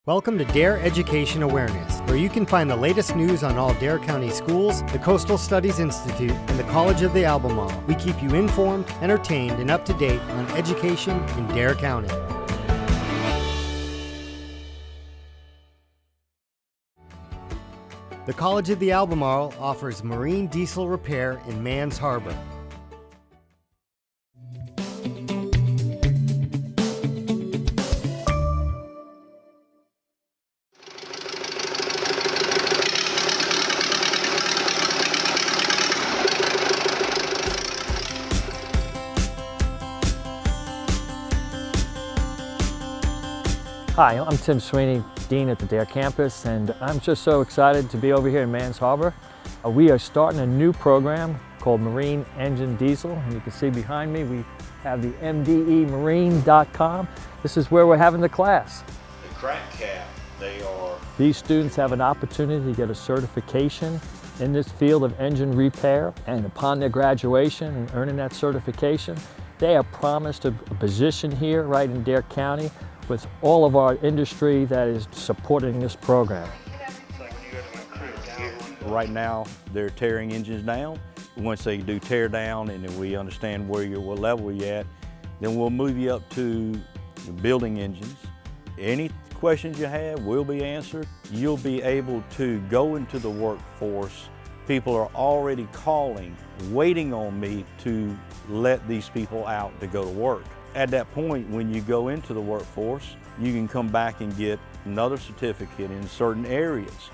Welcome to Dare Education Awareness, where you can find the latest news on all Dare County schools, the Coastal Studies Institute, and the College of the Albemarle. We keep you informed, entertained, and up to date on education in Dare County. The College of the Albemarle offers marine diesel repair in Mans Harbor. Hi, I'm Tim Sweeney, Dean at the Dare campus, and I'm just so excited to be over here in Mans Harbor. We are starting a new program called Marine Engine Diesel, and you can see behind me we have the mdemarine.com. This is where we're having the class. The crank cap, These students have an opportunity to get a certification in this field of engine repair, and upon their graduation and earning that certification, they are promised a position here right in Dare County with all of our industry that is supporting this program. Right now, they're tearing engines down. Once they do tear down and we understand what level you're at, then we'll move you up to building engines. Any questions you have will be answered. You'll be able to go into the workforce. People are already calling, waiting on me to let these people out to go to work. At that point, when you go into the workforce, you can come back and get another certificate in certain areas.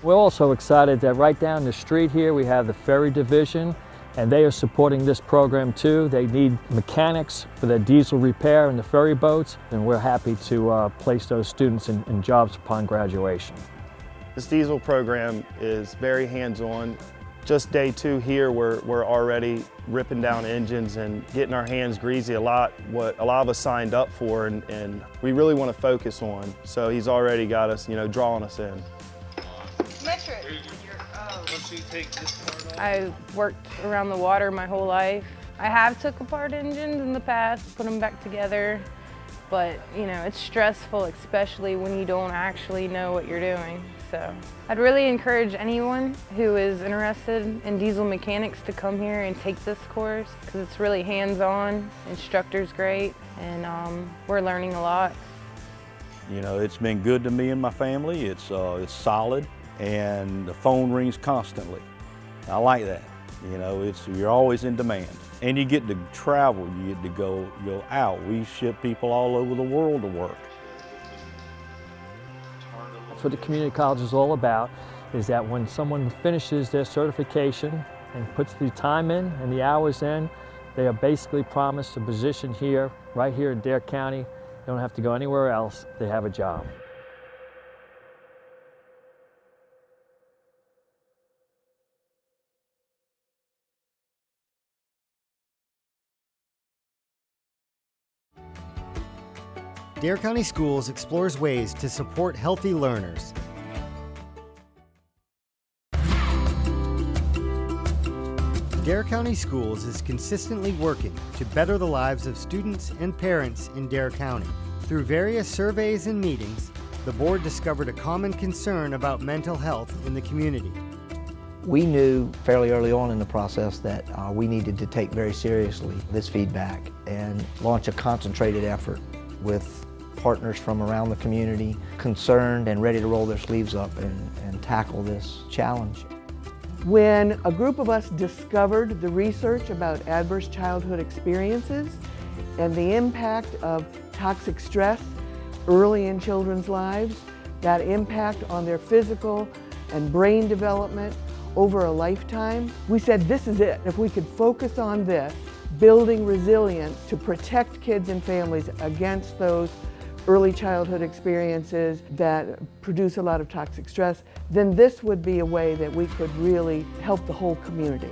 We're also excited that right down the street here we have the ferry division, and they are supporting this program too. They need mechanics for their diesel repair in the ferry boats, and we're happy to place those students in jobs upon graduation. This diesel program is very hands-on. Just day two here, we're already ripping down engines and getting our hands greasy what a lot of us signed up for and we really want to focus on. So he's already got us, drawing us in. Metric. I worked around the water my whole life. I have took apart engines in the past, put them back together, but it's stressful, especially when you don't actually know what you're doing. So I'd really encourage anyone who is interested in diesel mechanics to come here and take this course because it's really hands-on, instructor's great, and we're learning a lot. It's been good to me and my family. It's solid, and the phone rings constantly. I like that. You're always in demand. And you get to travel, you get to go out. We ship people all over the world to work. That's what the community college is all about, is that when someone finishes their certification and puts the time in and the hours in, they are basically promised a position here, right here in Dare County. They don't have to go anywhere else. They have a job. Dare County Schools explores ways to support healthy learners. Dare County Schools is consistently working to better the lives of students and parents in Dare County. Through various surveys and meetings, the board discovered a common concern about mental health in the community. We knew fairly early on in the process that we needed to take very seriously this feedback and launch a concentrated effort with partners from around the community concerned and ready to roll their sleeves up and tackle this challenge. When a group of us discovered the research about adverse childhood experiences and the impact of toxic stress early in children's lives, that impact on their physical and brain development over a lifetime, we said this is it. If we could focus on this, building resilience to protect kids and families against those early childhood experiences that produce a lot of toxic stress, then this would be a way that we could really help the whole community.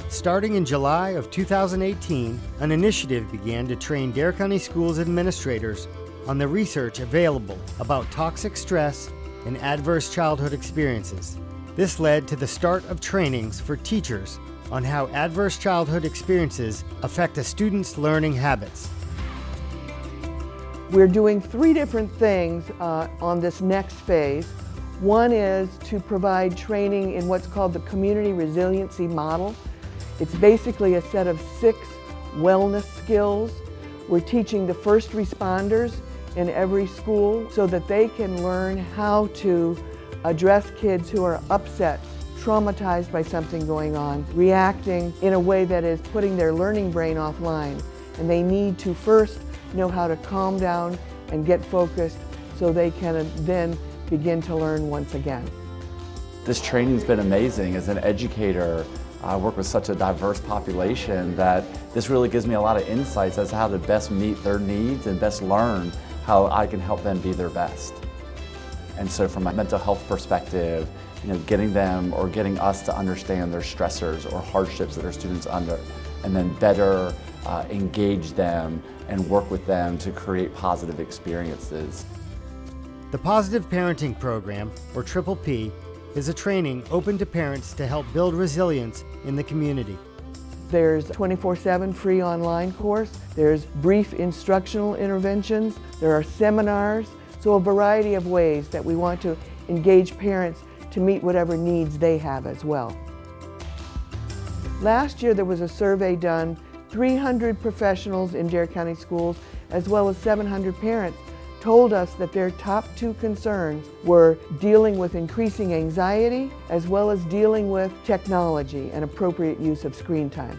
Starting in July of 2018, an initiative began to train Dare County Schools administrators on the research available about toxic stress and adverse childhood experiences. This led to the start of trainings for teachers on how adverse childhood experiences affect a student's learning habits. We're doing 3 different things on this next phase. One is to provide training in what's called the community resiliency model. It's basically a set of 6 wellness skills. We're teaching the first responders in every school so that they can learn how to address kids who are upset, traumatized by something going on, reacting in a way that is putting their learning brain offline. And they need to first know how to calm down and get focused so they can then begin to learn once again. This training's been amazing. As an educator, I work with such a diverse population that this really gives me a lot of insights as to how to best meet their needs and best learn how I can help them be their best. And so from a mental health perspective, getting them or getting us to understand their stressors or hardships that our students under, and then better engage them and work with them to create positive experiences. The Positive Parenting Program, or Triple P, is a training open to parents to help build resilience in the community. There's 24/7 free online course, there's brief instructional interventions, there are seminars, so a variety of ways that we want to engage parents to meet whatever needs they have as well. Last year there was a survey done, 300 professionals in Dare County schools as well as 700 parents told us that their top 2 concerns were dealing with increasing anxiety as well as dealing with technology and appropriate use of screen time.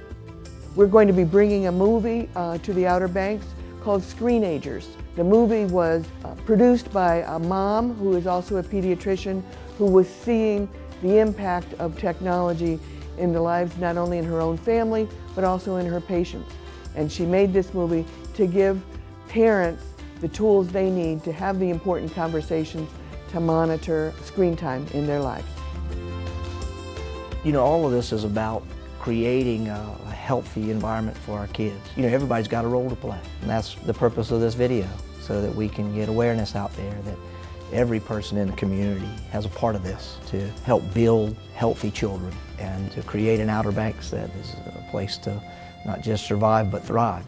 We're going to be bringing a movie to the Outer Banks called Screenagers. The movie was produced by a mom who is also a pediatrician who was seeing the impact of technology in the lives not only in her own family but also in her patients. And she made this movie to give parents the tools they need to have the important conversations to monitor screen time in their lives. All of this is about creating a healthy environment for our kids. Everybody's got a role to play, and that's the purpose of this video, so that we can get awareness out there that every person in the community has a part of this to help build healthy children and to create an Outer Banks that is a place to not just survive but thrive.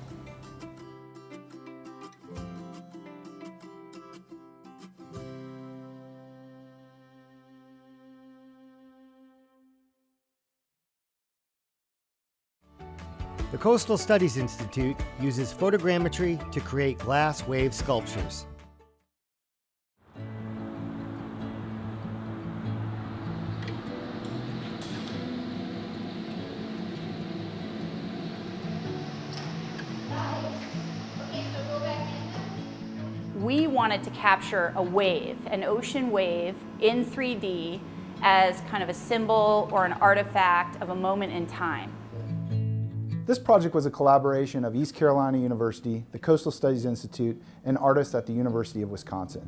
The Coastal Studies Institute uses photogrammetry to create glass wave sculptures. We wanted to capture a wave, an ocean wave in 3D as kind of a symbol or an artifact of a moment in time. This project was a collaboration of East Carolina University, the Coastal Studies Institute, and artists at the University of Wisconsin.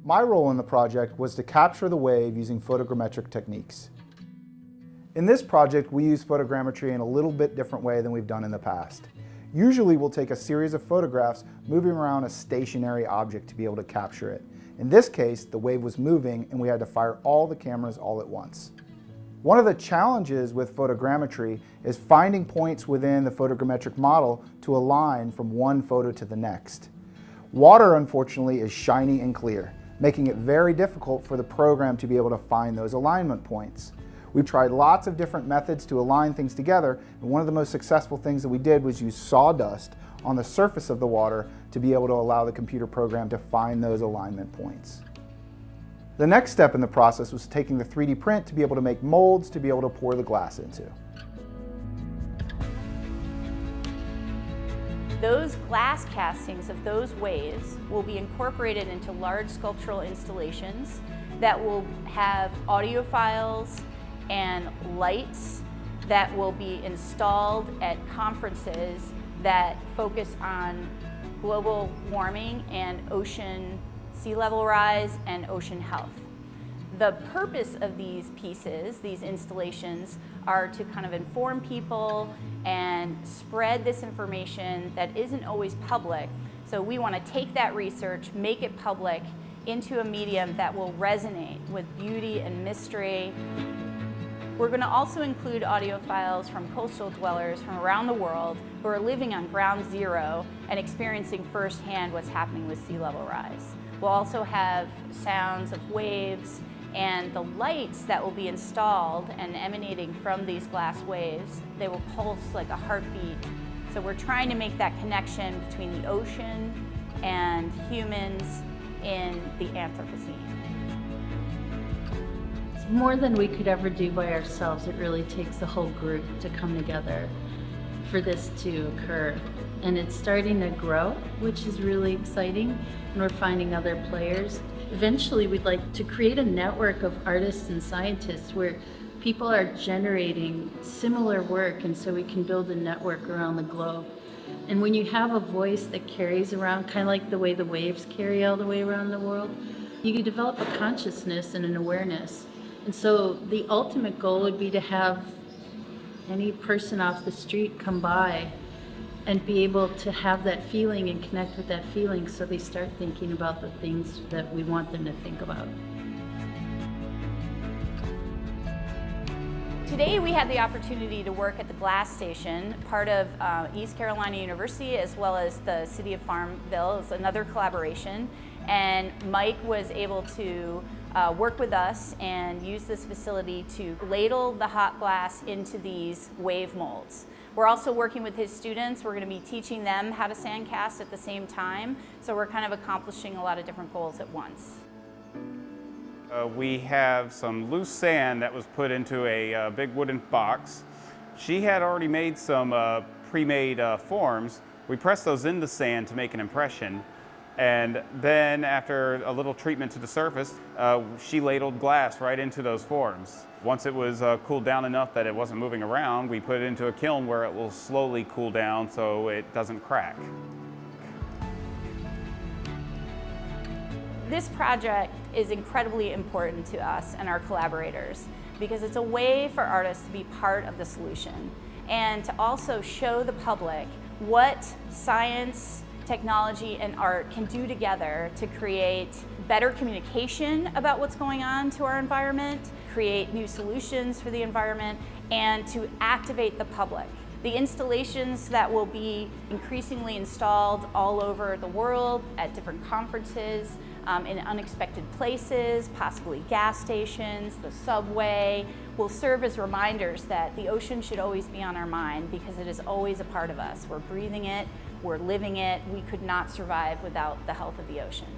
My role in the project was to capture the wave using photogrammetric techniques. In this project, we use photogrammetry in a little bit different way than we've done in the past. Usually we'll take a series of photographs moving around a stationary object to be able to capture it. In this case, the wave was moving and we had to fire all the cameras all at once. One of the challenges with photogrammetry is finding points within the photogrammetric model to align from one photo to the next. Water, unfortunately, is shiny and clear, making it very difficult for the program to be able to find those alignment points. We've tried lots of different methods to align things together, and one of the most successful things that we did was use sawdust on the surface of the water to be able to allow the computer program to find those alignment points. The next step in the process was taking the 3D print to be able to make molds to be able to pour the glass into. Those glass castings of those waves will be incorporated into large sculptural installations that will have audio files and lights that will be installed at conferences that focus on global warming and ocean sea level rise and ocean health. The purpose of these pieces, these installations, are to kind of inform people and spread this information that isn't always public. So we want to take that research, make it public into a medium that will resonate with beauty and mystery. We're going to also include audio files from coastal dwellers from around the world who are living on ground zero and experiencing firsthand what's happening with sea level rise. We'll also have sounds of waves, and the lights that will be installed and emanating from these glass waves, they will pulse like a heartbeat. So we're trying to make that connection between the ocean and humans in the Anthropocene. It's more than we could ever do by ourselves. It really takes the whole group to come together for this to occur. And it's starting to grow, which is really exciting, and we're finding other players. Eventually, we'd like to create a network of artists and scientists where people are generating similar work, and so we can build a network around the globe. And when you have a voice that carries around, kind of like the way the waves carry all the way around the world, you can develop a consciousness and an awareness. And so the ultimate goal would be to have any person off the street come by and be able to have that feeling and connect with that feeling, so they start thinking about the things that we want them to think about. Today we had the opportunity to work at the Glass Station, part of East Carolina University as well as the City of Farmville. It's another collaboration, and Mike was able to work with us and use this facility to ladle the hot glass into these wave molds. We're also working with his students. We're going to be teaching them how to sandcast at the same time, so we're kind of accomplishing a lot of different goals at once. We have some loose sand that was put into a big wooden box. She had already made some pre-made forms. We pressed those into sand to make an impression, and then after a little treatment to the surface, she ladled glass right into those forms. Once it was cooled down enough that it wasn't moving around, we put it into a kiln where it will slowly cool down so it doesn't crack. This project is incredibly important to us and our collaborators because it's a way for artists to be part of the solution and to also show the public what science, technology, and art can do together to create better communication about what's going on to our environment, create new solutions for the environment, and to activate the public. The installations that will be increasingly installed all over the world at different conferences, in unexpected places, possibly gas stations, the subway, will serve as reminders that the ocean should always be on our mind because it is always a part of us. We're breathing it, we're living it. We could not survive without the health of the ocean.